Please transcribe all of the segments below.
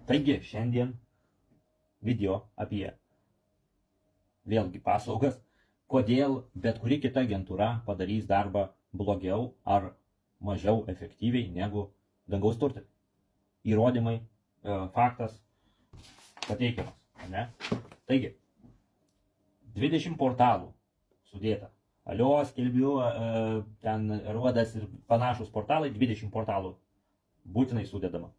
Taigi, šiandien video apie vėlgi paslaugas, kodėl bet kuri kita agentūra padarys darbą blogiau ar mažiau efektyviai negu dangaus turtai. Įrodymai, faktas pateikiamas. Ne? Taigi, 20 portalų sudėta. Alio, Skelbiu, ten Ruodas ir panašus portalai, 20 portalų būtinai sudedama.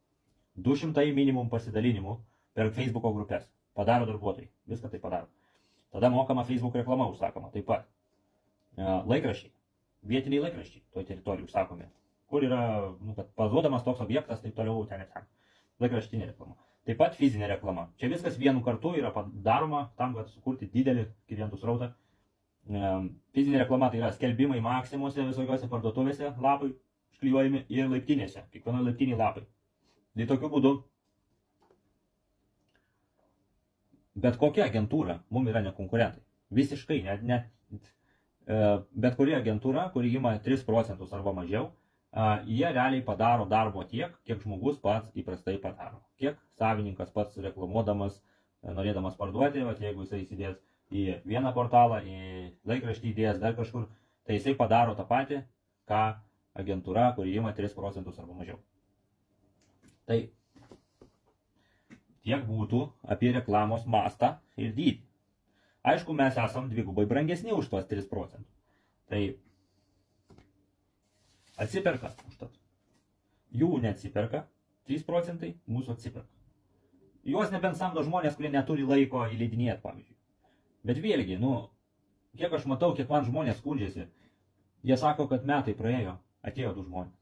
200 minimum pasidalinimų per Facebooko grupės. Padaro darbuotojai. Viską tai padaro. Tada mokama Facebook reklama užsakoma. Taip pat. Laikraščiai. Vietiniai laikraščiai toj teritorijai užsakomi. Kur yra, kad paduodamas toks objektas, taip toliau ten ir ten. Laikraštinė reklama. Taip pat fizinė reklama. Čia viskas vienu kartu yra padaroma tam, kad sukurti didelį klientų srautą. Fizinė reklama tai yra skelbimai Maksimuose, visokiose parduotuvėse, lapai išklijuojami ir laiptinėse. Kiekvienoje laiptinėje lapai. Tai tokiu būdu bet kokia agentūra mums yra nekonkurentai. Visiškai, bet kuri agentūra, kuri ima 3% arba mažiau, jie realiai padaro darbo tiek, kiek žmogus pats įprastai padaro. Kiek savininkas pats reklamuodamas, norėdamas parduoti, jeigu jisai įsidės į vieną portalą, į laikraštį įdės dar kažkur, tai jisai padaro tą patį, ką agentūra, kuri ima 3% arba mažiau. Tai tiek būtų apie reklamos mastą ir dydį. Aišku, mes esam dvigubai brangesni už tuos 3%. Tai atsiperka užtat. Jų neatsiperka, 3% mūsų atsiperka. Juos nebent samdo žmonės, kurie neturi laiko įleidinėti, pavyzdžiui. Bet vėlgi, kiek aš matau, kiek man žmonės skundžiasi, jie sako, kad metai praėjo, atėjo du žmonės.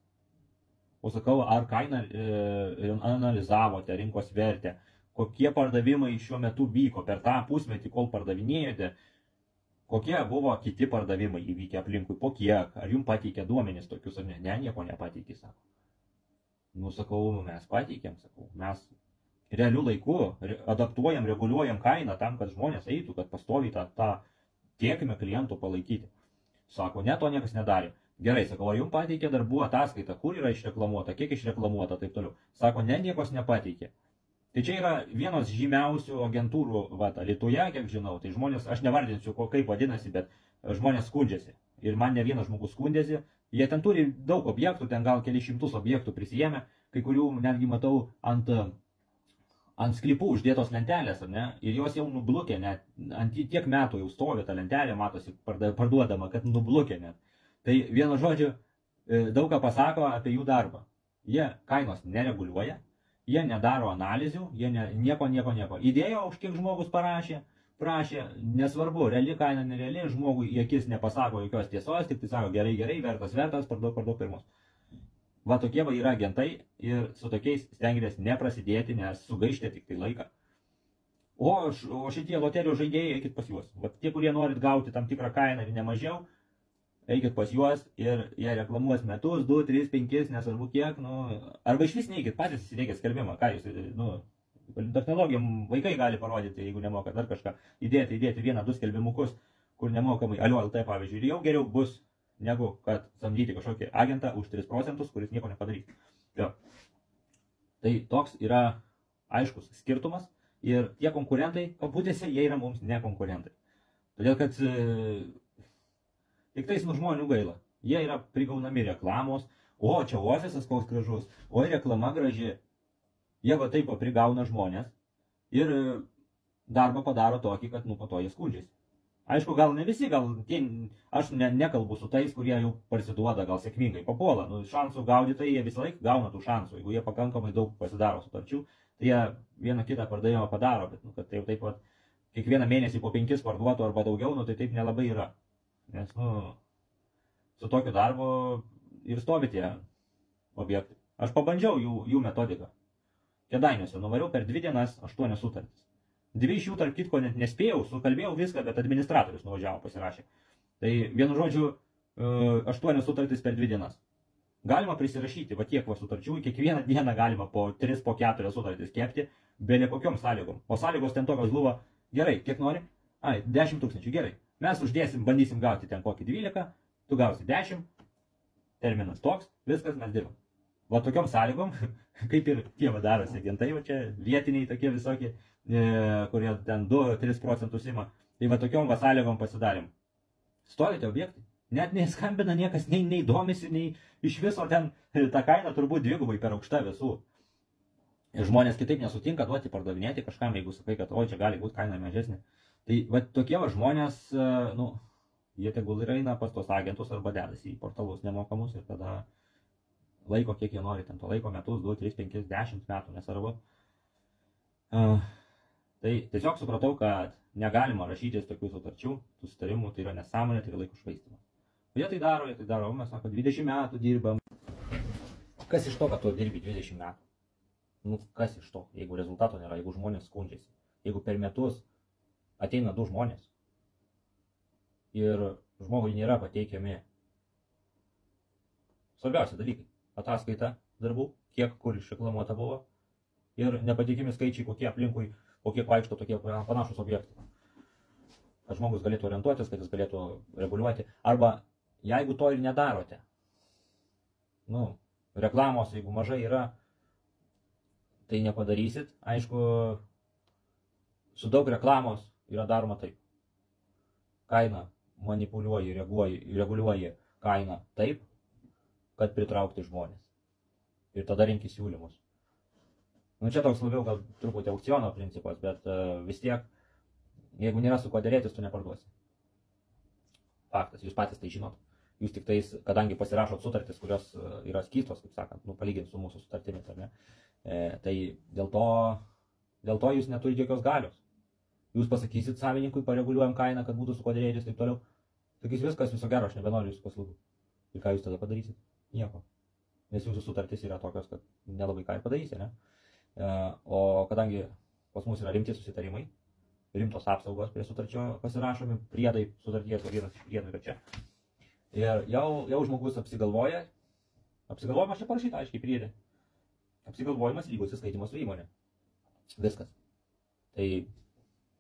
O sakau, ar kainą analizavote, rinkos vertę, kokie pardavimai šiuo metu vyko per tą pusmetį, kol pardavinėjote, kokie buvo kiti pardavimai įvykę aplinkui, po kiek, ar jums pateikė duomenys tokius, ar ne, nieko nepateikė, sako. Sakau, mes pateikėm, sakau, mes realiu laiku adaptuojam, reguliuojam kainą tam, kad žmonės eitų, kad pastoviai tą tiekime klientų palaikyti. Sako, ne, to niekas nedarė. Gerai, sakau, ar jums pateikė darbų ataskaitą, kur yra išreklamuota, kiek išreklamuota, taip toliau. Sako, ne, niekos nepateikė. Tai čia yra vienos žymiausių agentūrų, Lietuvoje, kiek žinau, tai žmonės, aš nevardinsiu, kaip vadinasi, bet žmonės skundžiasi. Ir man ne vienas žmogus skundėsi, jie ten turi daug objektų, ten gal keli šimtus objektų prisijėmė, kai kurių netgi matau ant sklypų uždėtos lentelės, ar ne, ir jos jau nublukė, net ant tiek metų jau stovi ta lentelė, matosi parduodama, kad nublukė net. Tai vienu žodžiu, daug ką pasako apie jų darbą. Jie kainos nereguliuoja, jie nedaro analizių, jie nieko. Įdėjo, už kiek žmogus prašė, nesvarbu, reali kaina, nereali, žmogui į akis nepasako jokios tiesos, tik tai sako gerai, vertas, parduok pirmus. Va tokie yra agentai ir su tokiais stengiatės neprasidėti, nes sugaištė tik tai laiką. O šitie loterijos žaidėjai, eikit pas juos. Va tie, kurie norit gauti tam tikrą kainą ir nemažiau, eikit pas juos ir jie reklamuos metus, 2, 3, 5, nesvarbu kiek, arba iš vis neikit, patys įsidėkit skelbimą, ką jūs, technologijom vaikai gali parodyti, jeigu nemoka dar kažką, įdėti 1-2 skelbimukus, kur nemokamai, Alio LT pavyzdžiui, ir jau geriau bus, negu kad samdyti kažkokį agentą už 3%, kuris nieko nepadarys. Jo. Tai toks yra aiškus skirtumas ir tie konkurentai, kabutėse, jie yra mums ne konkurentai. Todėl, kad tik tais žmonių gaila. Jie yra prigaunami reklamos, o čia ofisas koks gražus, o reklama graži. Jie va taip prigauna žmonės ir darbą padaro tokį, kad po to jie skundžiasi. Aišku, gal ne visi, aš nekalbu su tais, kurie jau parsiduoda, gal sėkmingai papuola. Šansų gaudytai jie visą laiką gauna tų šansų. Jeigu jie pakankamai daug pasidaro sutarčių, tai jie vieną kitą pardavimą padaro, bet kad tai jau taip pat kiekvieną mėnesį po 5 parduotų arba daugiau, tai taip nelabai yra. Nes, su tokiu darbu ir stovi tie objektai. Aš pabandžiau jų metodiką. Kėdainiuose nuvariau per 2 dienas 8 sutartis. 2 iš jų, tarp kitko, net nespėjau, sukalbėjau viską, bet administratorius nuvažiavo, pasirašė. Tai vienu žodžiu, 8 sutartis per 2 dienas. Galima prisirašyti, va tiek sutarčių, kiekvieną dieną galima po 3, po 4 sutartis kepti, be nekokiom sąlygom. O sąlygos ten tokios buvo, gerai, kiek nori? 10 000, gerai. Mes uždėsim, bandysim gauti ten kokį 12, tu gausi 10, terminas toks, viskas mes dirbam. Va tokiom sąlygom, kaip ir tie darosi agentai, va čia vietiniai tokie visokie, kurie ten 2-3 procentus ima. Tai va tokiom va sąlygom pasidarėm. Stovite objektai. Net neskambina niekas, nei domisi, nei iš viso ten ta kaina turbūt dvigubai per aukšta visų. Ir žmonės kitaip nesutinka duoti pardavinėti kažkam, jeigu sakai, kad oi, čia gali būti kaina mažesnė. Tai va tokie va žmonės, nu, jie tegul ir eina pas tos agentus arba dedasi į portalus nemokamus ir tada laiko kiek jie nori, ten to laiko metus, 2, 3, 5, 10 metų, nesvarbu. Tai tiesiog supratau, kad negalima rašytis tokių sutarčių, susitarimų, tai yra nesąmonė, tai yra laiko švaistymas. Jie tai daro, mes sako, 20 metų dirbam. Kas iš to, kad tu dirbi 20 metų? Nu, kas iš to, jeigu rezultato nėra, jeigu žmonės skundžiasi, jeigu per metus ateina 2 žmonės ir žmogui nėra pateikiami svarbiausia dalykai, ataskaita darbų, kiek kur išreklamuota buvo ir nepateikimi skaičiai, kokie aplinkui, kokie vaikšto tokie panašus objektai. Kad žmogus galėtų orientuotis, kad jis galėtų reguliuoti, arba jeigu to ir nedarote, nu, reklamos, jeigu mažai yra, tai nepadarysit. Aišku, su daug reklamos yra daroma taip. Kaina manipuliuoji, reguliuoji kainą taip, kad pritraukti žmonės. Ir tada rinkti siūlymus. Nu, čia toks labiau gal truputį aukciono principas, bet vis tiek, jeigu nėra su kuo dėrėtis, tu neparduosi. Faktas, jūs patys tai žinot. Jūs tik tais, kadangi pasirašot sutartis, kurios yra skystos, kaip sakant, nu, palyginti su mūsų sutartimis, ar ne, tai dėl to jūs neturite jokios galios. Jūs pasakysit savininkui, pareguliuojam kainą, kad būtų su kuo dėrėtis, taip toliau. Sakys viskas, viso gero, aš nebenoriu jūsų paslaugų. Ir ką jūs tada padarysit? Nieko. Nes jūsų sutartis yra tokios, kad nelabai ką ir padarysi, ne? O kadangi pas mus yra rimti susitarimai, rimtos apsaugos prie sutarčio pasirašomi, priedai sutarties, vienas iš priedų yra čia. Ir jau žmogus apsigalvoja, apsigalvojimas čia parašyta, aiškiai priedė. Apsigalvojimas lygus įskaitimas su įmonė. Viskas. Tai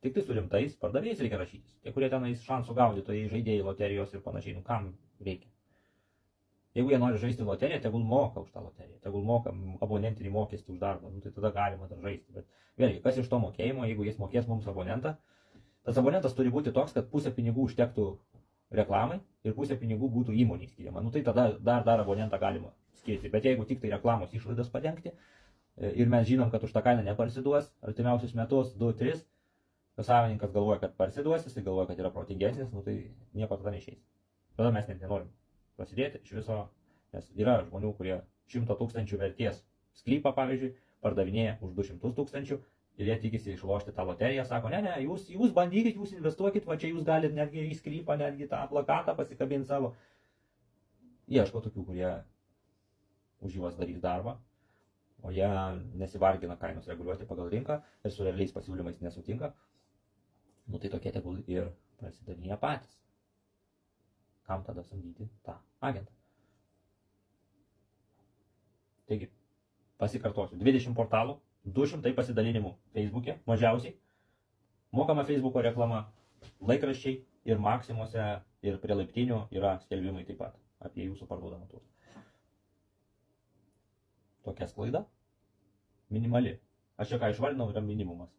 tik tai su rimtais pardavėjais reikia rašytis. Tie, kurie tenais šansų gaudytojai, žaidėjai, loterijos ir panašiai, nu kam reikia. Jeigu jie nori žaisti loteriją, tegul moka už tą loteriją, tegul moka abonentinį mokestį už darbą, nu, tai tada galima dar žaisti. Bet vėlgi, kas iš to mokėjimo, jeigu jis mokės mums abonentą, tas abonentas turi būti toks, kad pusę pinigų užtektų reklamai ir pusę pinigų būtų įmoniai skiriama. Nu tai tada dar abonentą galima skirti. Bet jeigu tik tai reklamos išlaidas padengti ir mes žinom, kad už tą kainą neparsiduos artimiausius metus 2-3, savininkas galvoja, kad parsiduos, jis galvoja, kad yra protingesnis, nu tai nieko tada neišeis. Tada mes net nenorim prasidėti iš viso, nes yra žmonių, kurie 100 000 vertės sklypą, pavyzdžiui, pardavinėja už 200 000 ir jie tikisi išlošti tą loteriją, sako, ne, jūs bandykit, jūs investuokit, va čia jūs galite netgi į sklypą, netgi tą plakatą pasikabinti savo. Ieško tokių, kurie už juos darys darbą, o jie nesivargina kainos reguliuoti pagal rinką ir su realiais pasiūlymais nesutinka. Nu tai tokie tegul ir prasidavinėja patys. Kam tada samdyti tą agentą? Taigi, pasikartosiu, 20 portalų, 200 pasidalinimų Facebook'e, mažiausiai, mokama Facebook'o reklama, laikraščiai ir Maksimuose ir prie laiptinių yra skelbimai taip pat apie jūsų parduodamą turtą. Tokia sklaida minimali. Aš čia ką išvardinau, yra minimumas.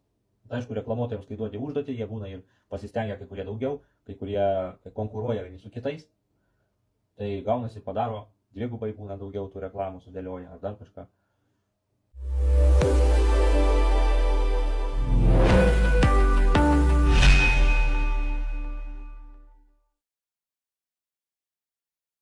Tai aišku, reklamuotojams, kai duoti užduotį, jie būna ir pasistengia kai kurie daugiau, kai kurie konkuruoja vieni su kitais. Tai gaunasi, padaro, dvigubai būna daugiau tų reklamų sudėlioja ar dar kažką.